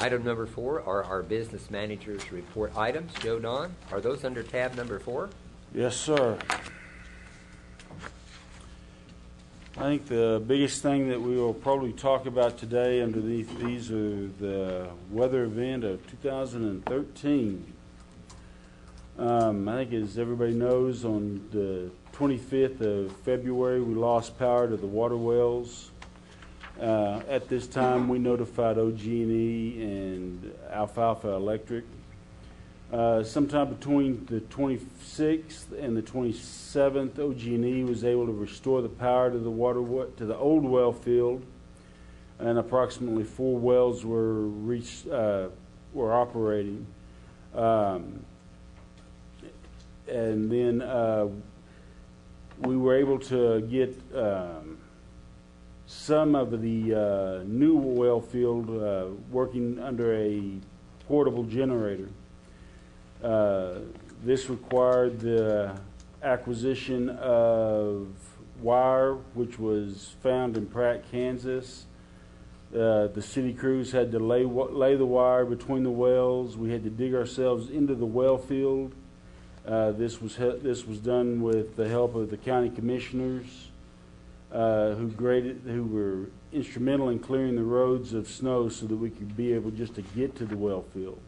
Item number 4 are our business manager's report items. Joe, Don, are those under tab number 4? Yes, sir. I think the biggest thing that we will probably talk about today underneath these are the weather event of 2013. I think, as everybody knows, on the 25th of February, we lost power to the water wells. At this time, we notified OG&E and Alfalfa Electric. Sometime between the 26th and the 27th, OG&E was able to restore the power to the old well field, and approximately 4 wells were operating. And then we were able to get some of the new well field working under a portable generator. This required the acquisition of wire, which was found in Pratt, Kansas. The city crews had to lay the wire between the wells. We had to dig ourselves into the well field. This was done with the help of the county commissioners, who were instrumental in clearing the roads of snow so that we could be able just to get to the well field.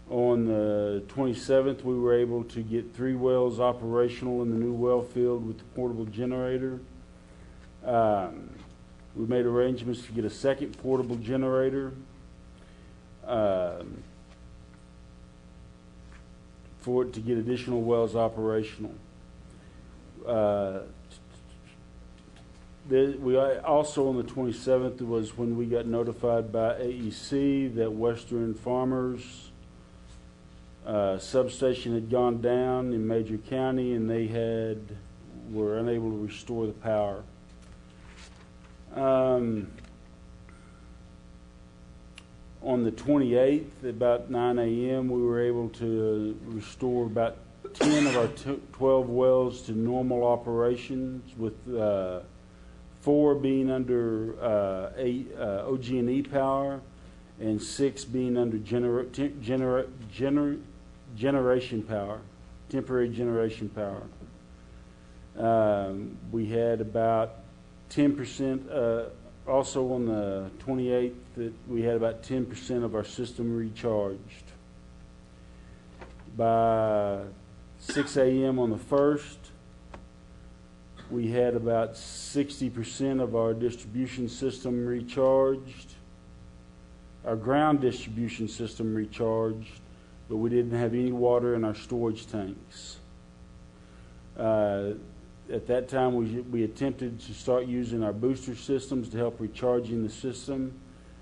On the 27th, we were able to get 3 wells operational in the new well field with the portable generator. We made arrangements to get a second portable generator for it to get additional wells operational. We also, on the 27th, was when we got notified by AEC that Western Farmers substation had gone down in Major County, and they were unable to restore the power. On the 28th, about 9 a.m., we were able to restore about 10 of our 12 wells to normal operations, with 4 being under OG&E power and 6 being under generation power, temporary generation power. We had about 10%, also on the 28th, that we had about 10% of our system recharged. By 6 a.m. on the 1st, we had about 60% of our distribution system recharged, our ground distribution system recharged, but we didn't have any water in our storage tanks. At that time, we attempted to start using our booster systems to help recharging the system,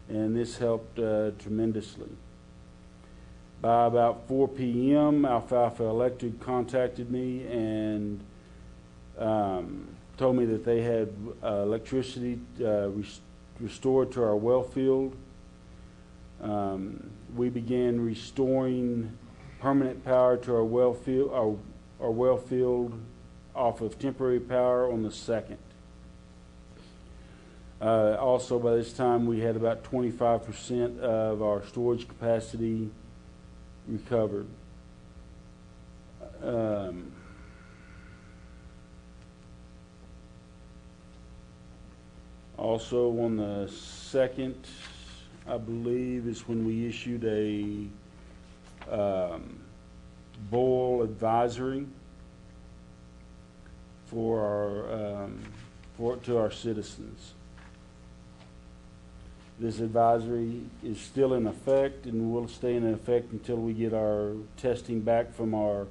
and this helped tremendously. By about 4 p.m., Alfalfa Electric contacted me and told me that they had electricity restored to our well field. We began restoring permanent power to our well field, off of temporary power on the 2nd. Also, by this time, we had about 25% of our storage capacity recovered. Also, on the 2nd, I believe, is when we issued a boil advisory to our citizens. This advisory is still in effect and will stay in effect until we get our testing back from our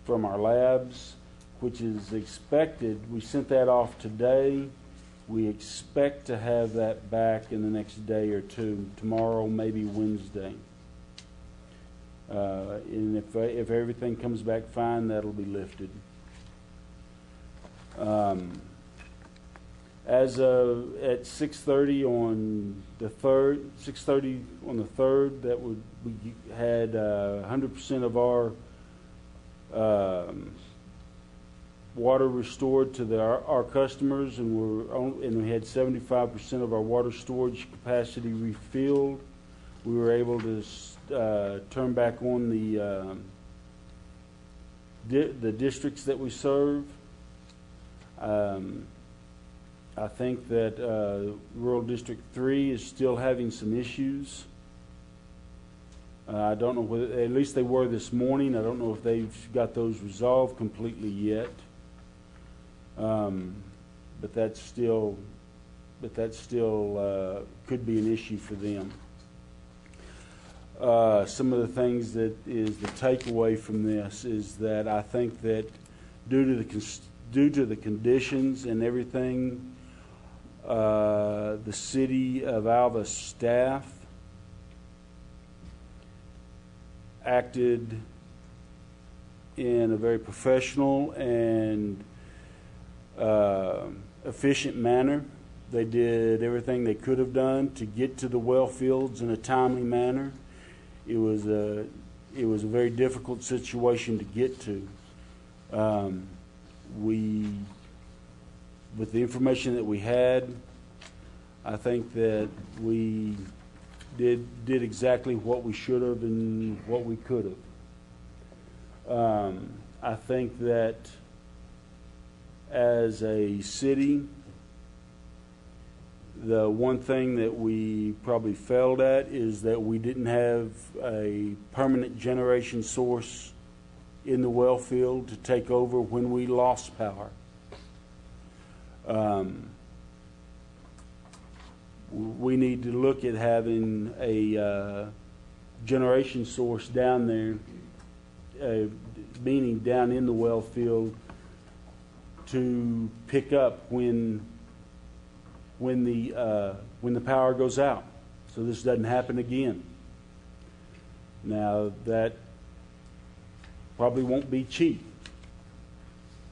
labs, which is expected. We sent that off today. We expect to have that back in the next day or two, tomorrow, maybe Wednesday. And if everything comes back fine, that'll be lifted. As of at 6:30 on the 3rd, that we had 100% of our water restored to our customers, and we had 75% of our water storage capacity refilled. We were able to turn back on the districts that we serve. I think that Rural District 3 is still having some issues. I don't know whether, at least they were this morning. I don't know if they've got those resolved completely yet. But that still could be an issue for them. Some of the things that is the takeaway from this is that I think that due to the conditions and everything, the city of Alva staff acted in a very professional and efficient manner. They did everything they could have done to get to the well fields in a timely manner. It was a very difficult situation to get to. With the information that we had, I think that we did exactly what we should have and what we could have. I think that as a city, the one thing that we probably failed at is that we didn't have a permanent generation source in the well field to take over when we lost power. We need to look at having a generation source down there, meaning down in the well field, to pick up when the power goes out, so this doesn't happen again. Now that probably won't be cheap.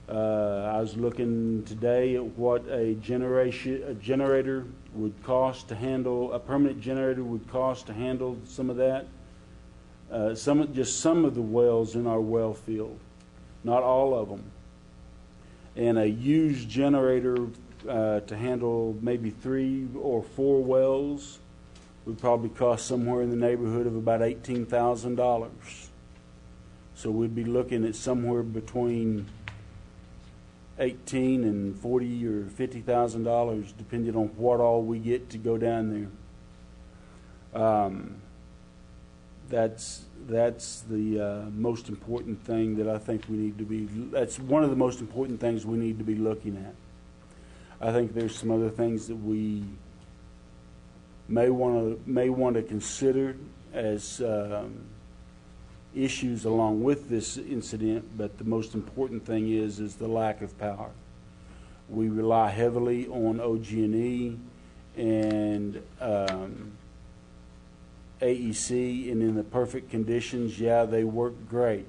I was looking today at what a generator would cost to handle, a permanent generator would cost to handle some of that. Just some of the wells in our well field, not all of them. And a used generator to handle maybe 3 or 4 wells would probably cost somewhere in the neighborhood of about $18,000. So we'd be looking at somewhere between $18,000 and $40,000 or $50,000, depending on what all we get to go down there. That's the most important thing that I think we need to be. That's one of the most important things we need to be looking at. I think there's some other things that we may want to consider as issues along with this incident, but the most important thing is the lack of power. We rely heavily on OG&E and AEC, and in the perfect conditions, yeah, they work great.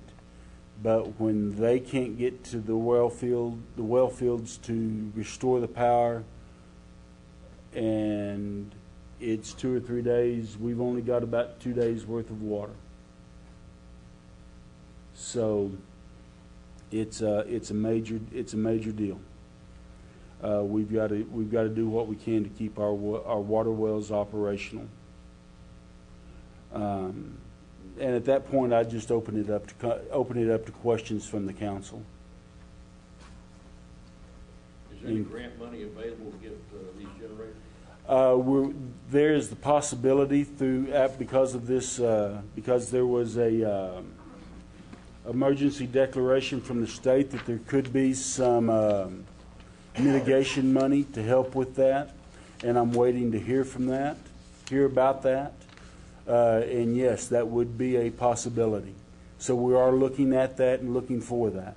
But when they can't get to the well fields to restore the power, and it's 2 or 3 days, we've only got about 2 days worth of water. So it's a major deal. We've got to do what we can to keep our water wells operational. And at that point, I just open it up to questions from the council. Is there any grant money available to get these generators? There's the possibility because of this, because there was a emergency declaration from the state that there could be some mitigation money to help with that, and I'm waiting to hear about that. And yes, that would be a possibility. So we are looking at that and looking for that.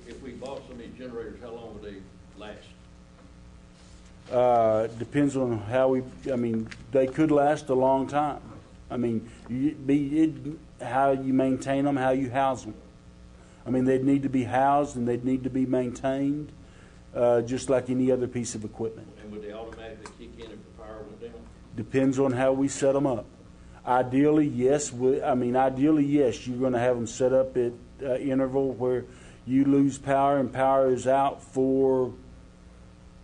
If we bought some of these generators, how long would they last? Depends on how they could last a long time. I mean, how you maintain them, how you house them. I mean, they'd need to be housed and they'd need to be maintained, just like any other piece of equipment. And would they automatically kick in if the power went down? Depends on how we set them up. Ideally, yes. You're going to have them set up at interval where you lose power and power is out for,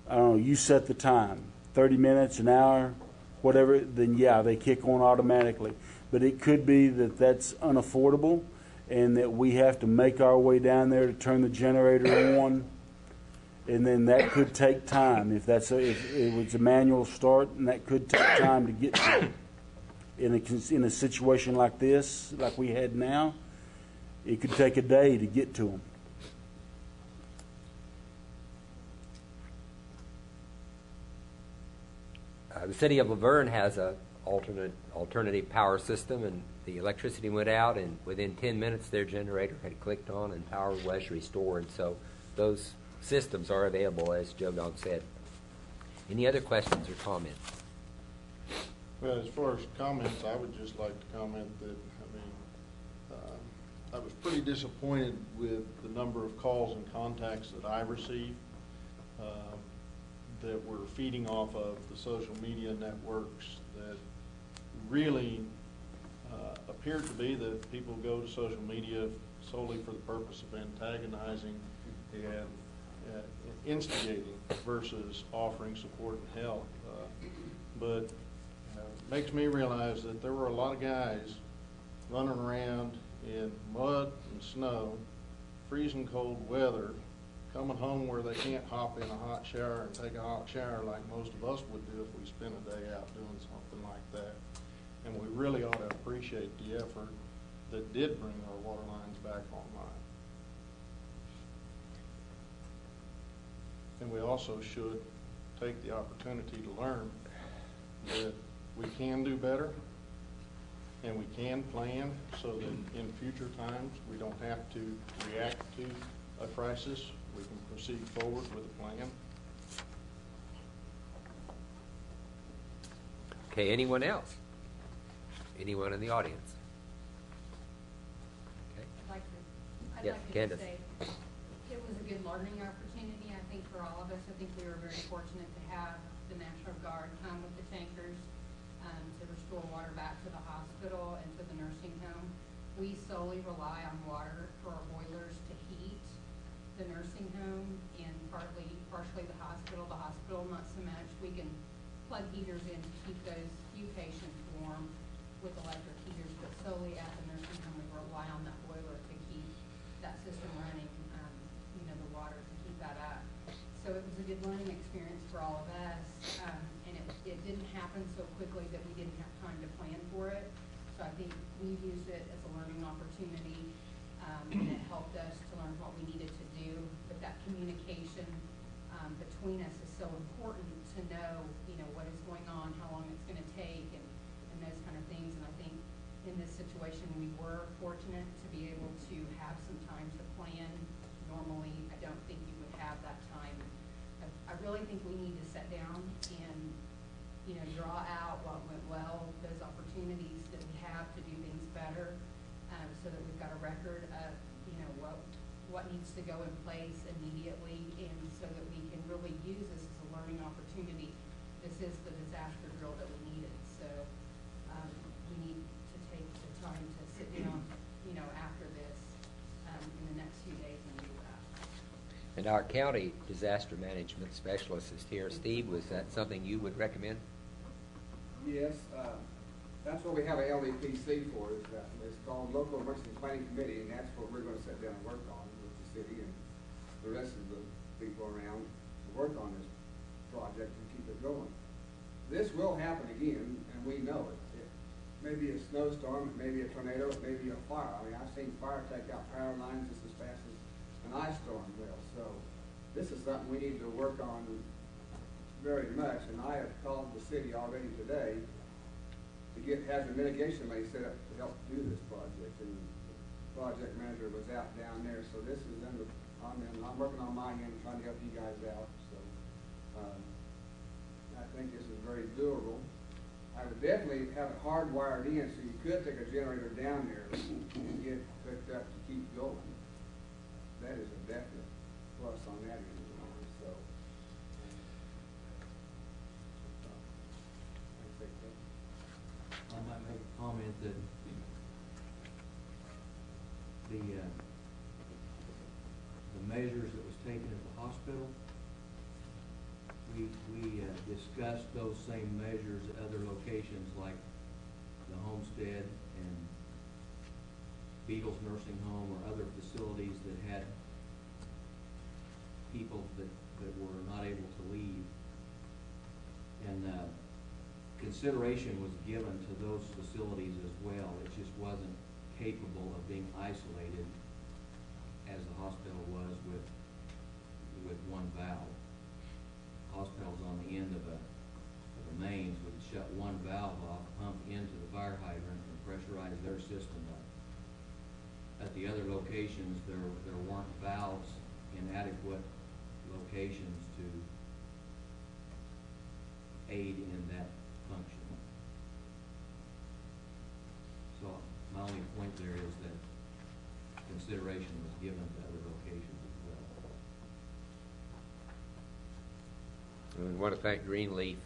I don't know, you set the time, 30 minutes, an hour, whatever, then yeah, they kick on automatically. But it could be that that's unaffordable and that we have to make our way down there to turn the generator on. And then that could take time. If it was a manual start, and that could take time to get to. In a situation like this, like we had now, it could take a day to get to them. The city of Laverne has a alternative power system, and the electricity went out, and within 10 minutes their generator had clicked on and power was restored. So those systems are available, as Joe Don said. Any other questions or comments? Well, as far as comments, I would just like to comment that, I was pretty disappointed with the number of calls and contacts that I received that were feeding off of the social media networks that really appeared to be that people go to social media solely for the purpose of antagonizing and instigating versus offering support and help. But makes me realize that there were a lot of guys running around in mud and snow, freezing cold weather, coming home where they can't hop in a hot shower and take a hot shower like most of us would do if we spent a day out doing something like that. And we really ought to appreciate the effort that did bring our water lines back online. And we also should take the opportunity to learn that we can do better and we can plan so that in future times we don't have to react to a crisis. We can proceed forward with a plan. Okay, anyone else? Anyone in the audience? Okay. I'd Yes, like to Candace. say it was a good learning opportunity, I think, for all of us. I think we were very fortunate to have the National Guard come with the tankers to restore water back to the hospital and to the nursing home. We solely rely on water for our boilers to heat the nursing home and partially the hospital. The hospital, not so much. We can plug heaters in to keep those few patients warm with electric heaters, but solely at the nursing home we rely on that boiler to keep that system running, the water to keep that up. So it was a good learning experience for all of us, and it didn't happen so quickly that we didn't have time to plan for it. So I think we used it as a learning opportunity, and it helped us to learn what we needed to do. But that communication between us is so important to know, what is going on, how long it's going to take, and those kind of things. And I think in this situation we were fortunate to be able to have some time to plan. Normally, I don't think you would have that time. I really think we need to sit down and, draw out what went well, those opportunities that we have to do things better, so that we've got a record of, what needs to go in place immediately, and so that we can really use this as a learning opportunity. This is the disaster drill that we needed, so we need to take the time to sit down, after this, in the next few days and do that. And our county disaster management specialist is here. Steve, was that something you would recommend? Yes, that's what we have a LEPC for. It's called Local Emergency Planning Committee, and that's what we're going to sit down and work on with the city and the rest of the people around to work on this project and keep it going. This will happen again, and we know it. It may be a snowstorm, it may be a tornado, it may be a fire. I mean, I've seen fire take out power lines just as fast as an ice storm will. So this is something we need to work on very much, and I have called the city already today to get hazard mitigation money set up to help do this project, and the project manager was out down there, so this is on them. I'm working on my end trying to help you guys out, so I think this is very doable. I would definitely have it hardwired in so you could take a generator down there and get hooked up to keep going. That is a definite plus on that end. So I might make a comment that measures that was taken at the hospital. We discussed those same measures at other locations like the Homestead and Beatles Nursing Home or other facilities that had people that were not able to leave. And consideration was given to those facilities as well. It just wasn't capable of being isolated as the hospital was with one valve. Hospitals on the end of a mains would shut one valve off, pump into the fire hydrant, and pressurize their system up. At the other locations, there weren't valves in adequate locations to aid in that function. So my only point there is that consideration was given to other locations as well. We want to thank Greenleaf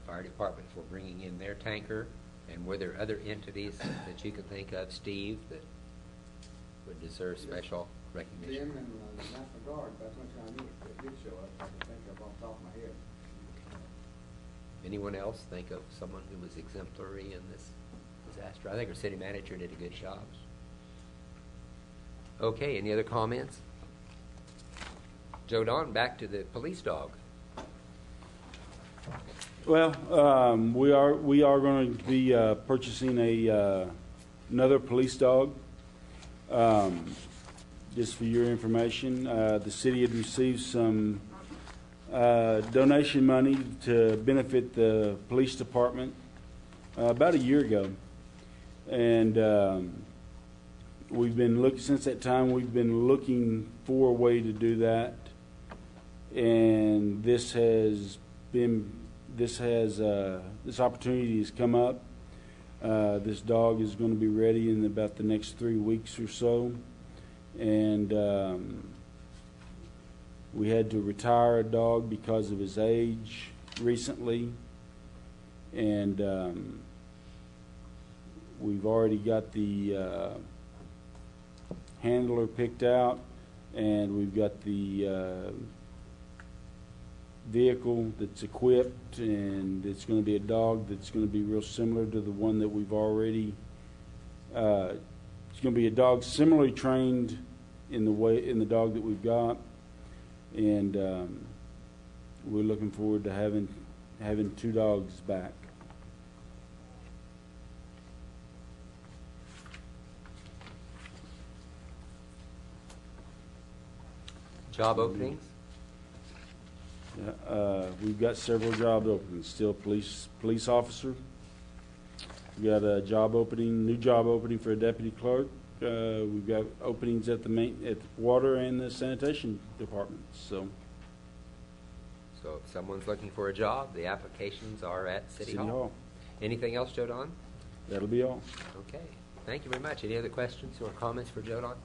Fire Department for bringing in their tanker. And were there other entities that you could think of, Steve, that would deserve special recognition? Them and the National Guard, that's one time that did show up, I can think of off the top of my head. Anyone else think of someone who was exemplary in this disaster? I think our city manager did a good job. Okay, any other comments? Joe Don, back to the police dog. Well, we are going to be purchasing another police dog. Just for your information, the city had received some donation money to benefit the police department about a year ago, and we've been looking since that time. We've been looking for a way to do that, and this opportunity has come up. This dog is going to be ready in about the next 3 weeks or so, and we had to retire a dog because of his age recently, and we've already got the handler picked out, and we've got the vehicle that's equipped, and it's going to be a dog that's going to be real similar to the one that we've already it's going to be a dog similarly trained in the dog that we've got, and we're looking forward to having 2 dogs back. Job openings? We've got several job openings. Still police officer. We got a new job opening for a deputy clerk. We've got openings at the water and the sanitation departments. So if someone's looking for a job, the applications are at City Hall. Anything else, Joe Don? That'll be all. Okay. Thank you very much. Any other questions or comments for Joe Don?